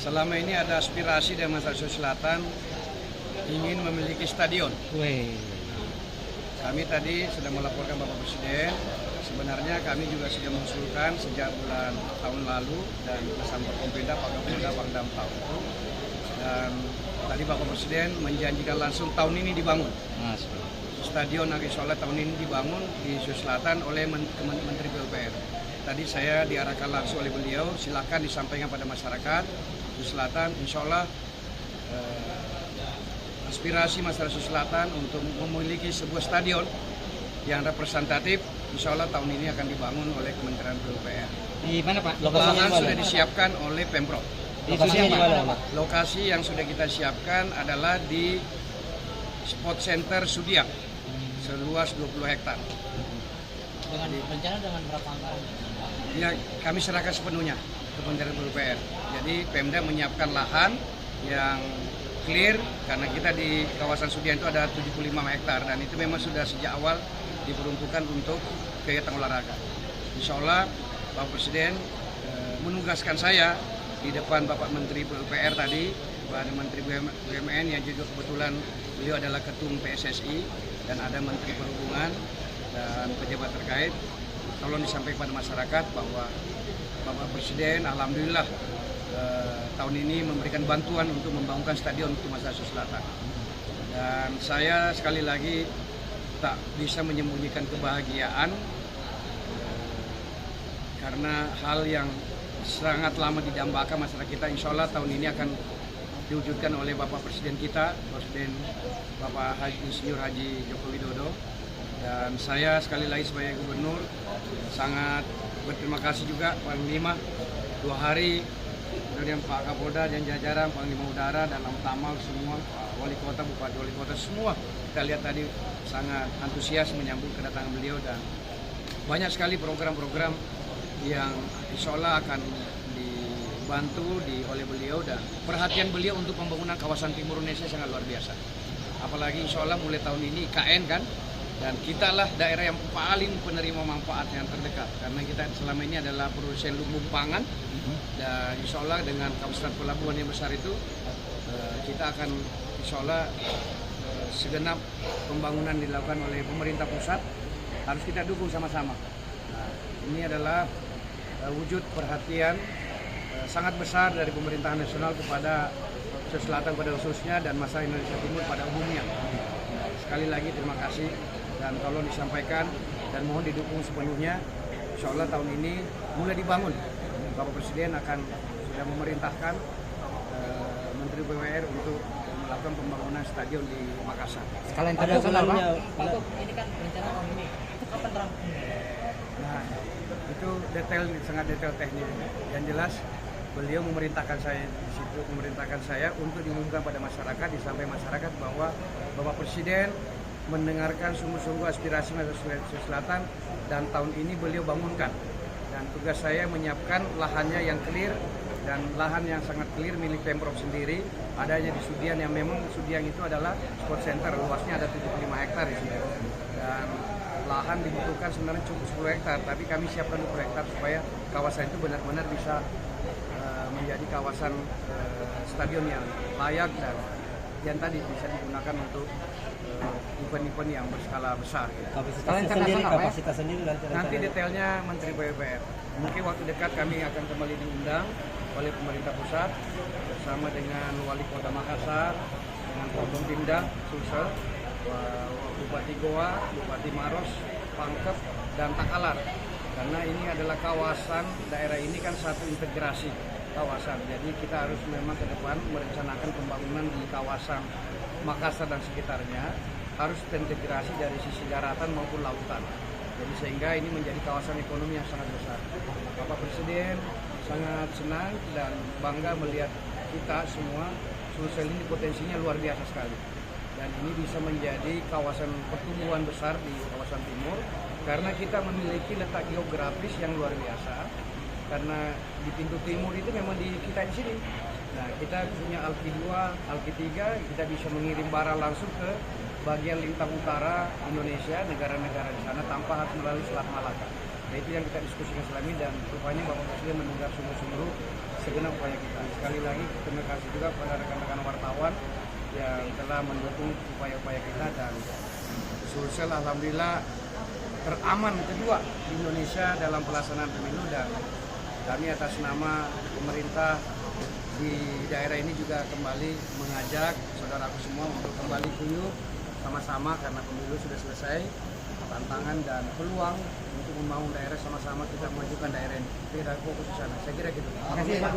Selama ini ada aspirasi dari masyarakat Sulawesi Selatan ingin memiliki stadion. Kami tadi sudah melaporkan Bapak Presiden. Sebenarnya kami juga sudah mengusulkan sejak bulan tahun lalu dan bersama Pemerintah, Pak Kapolda, Pangdam tahu itu. Dan tadi Bapak Presiden menjanjikan langsung tahun ini dibangun. Stadion Negeri Soleh tahun ini dibangun di Sulawesi Selatan oleh Menteri PUPR. Tadi saya diarahkan langsung oleh beliau, silakan disampaikan pada masyarakat Sulawesi Selatan. Insya Allah aspirasi masyarakat Sulawesi Selatan untuk memiliki sebuah stadion yang representatif, insya Allah tahun ini akan dibangun oleh Kementerian PUPR. Di mana Pak? Lahan sudah disiapkan oleh Pemprov. Lokasinya di mana Pak? Lokasi yang sudah kita siapkan adalah di Sport Center Sudiang, seluas 20 hektar. Dengan rencana dengan berapa anggaran? Ya, kami serahkan sepenuhnya ke Kementerian PUPR. Jadi Pemda menyiapkan lahan yang clear karena kita di kawasan Sudiang itu ada 75 hektar dan itu memang sudah sejak awal diperuntukkan untuk kegiatan olahraga. Insya Allah Bapak Presiden menugaskan saya di depan Bapak Menteri PUPR tadi, Bapak Menteri BUMN yang juga kebetulan beliau adalah Ketum PSSI dan ada Menteri Perhubungan dan pejabat terkait. Tolong disampaikan pada masyarakat bahwa Bapak Presiden alhamdulillah tahun ini memberikan bantuan untuk membangunkan stadion untuk masyarakat Sulawesi Selatan. Dan saya sekali lagi tak bisa menyembunyikan kebahagiaan karena hal yang sangat lama didambakan masyarakat kita, insya Allah tahun ini akan diwujudkan oleh Bapak Presiden kita, Presiden Bapak Insinyur Haji Joko Widodo. Dan saya sekali lagi sebagai Gubernur sangat berterima kasih juga Panglima 2 hari, kemudian Pak Kapolda dan jajaran Panglima Udara dan Tamal semua, Wali Kota, Bupati Wali Kota semua. Kita lihat tadi sangat antusias menyambut kedatangan beliau dan banyak sekali program-program yang insya Allah akan dibantu oleh beliau dan perhatian beliau untuk pembangunan kawasan Timur Indonesia sangat luar biasa. Apalagi insya Allah mulai tahun ini IKN kan, dan kita lah daerah yang paling penerima manfaat yang terdekat karena kita selama ini adalah produsen lumbung pangan dan insya Allah dengan kawasan pelabuhan yang besar itu kita akan insya Allah segenap pembangunan dilakukan oleh pemerintah pusat harus kita dukung sama-sama. Nah, ini adalah wujud perhatian sangat besar dari pemerintahan nasional kepada Sulawesi Selatan pada khususnya dan masyarakat Indonesia Timur pada umumnya. Sekali lagi terima kasih dan tolong disampaikan dan mohon didukung sepenuhnya. Insya Allah tahun ini mulai dibangun. Bapak Presiden akan sudah memerintahkan Menteri PUPR untuk melakukan pembangunan stadion di Makassar. Sekalian internasional Pak? Ini kan rencana tahun ini. Itu kapan rampung? Nah, itu detail, sangat detail teknis. Yang jelas beliau memerintahkan saya di situ, memerintahkan saya untuk diumumkan pada masyarakat, disampaikan masyarakat bahwa Bapak Presiden mendengarkan sungguh-sungguh aspirasi masyarakat Sulawesi Selatan dan tahun ini beliau bangunkan. Dan tugas saya menyiapkan lahannya yang clear dan lahan yang sangat clear milik Pemprov sendiri adanya di Sudiang yang memang Sudiang itu adalah sport center, luasnya ada 75 hektar di sini. Dan lahan dibutuhkan sebenarnya cukup 10 hektar, tapi kami siapkan 20 hektar supaya kawasan itu benar-benar bisa menjadi kawasan stadion yang layak dan yang tadi bisa digunakan untuk event-event yang berskala besar. Kapasitas sendiri nanti detailnya Menteri PUPR. Mungkin waktu dekat kami akan kembali diundang oleh pemerintah pusat bersama dengan Wali Kota Makassar, dengan Forkompimda Sulsel, Bupati Goa, Bupati Maros, Pangkep, dan Takalar. Karena ini adalah kawasan, daerah ini kan satu integrasi kawasan. Jadi kita harus memang ke depan merencanakan pembangunan di kawasan Makassar dan sekitarnya harus terintegrasi dari sisi daratan maupun lautan. Jadi sehingga ini menjadi kawasan ekonomi yang sangat besar. Bapak Presiden sangat senang dan bangga melihat kita semua Sulsel ini potensinya luar biasa sekali. Dan ini bisa menjadi kawasan pertumbuhan besar di kawasan timur karena kita memiliki letak geografis yang luar biasa. Karena di pintu timur itu memang kita di sini. Nah, kita punya Alki 2, Alki 3, kita bisa mengirim barang langsung ke bagian lintang utara Indonesia, negara-negara di sana tanpa harus melalui Selat Malaka. Nah, itu yang kita diskusikan selama ini dan rupanya Bapak Presiden mendengar sungguh-sungguh segenap upaya kita. Sekali lagi terima kasih juga kepada rekan-rekan wartawan yang telah mendukung upaya-upaya kita, dan Sulsel alhamdulillah teraman kedua di Indonesia dalam pelaksanaan pemilu, dan kami atas nama pemerintah di daerah ini juga kembali mengajak saudaraku semua untuk kembali kuyup sama-sama karena pemilu sudah selesai. Tantangan dan peluang untuk membangun daerah sama-sama kita memajukan daerah ini. Kita fokus di sana. Saya kira gitu. Terima kasih, Pak.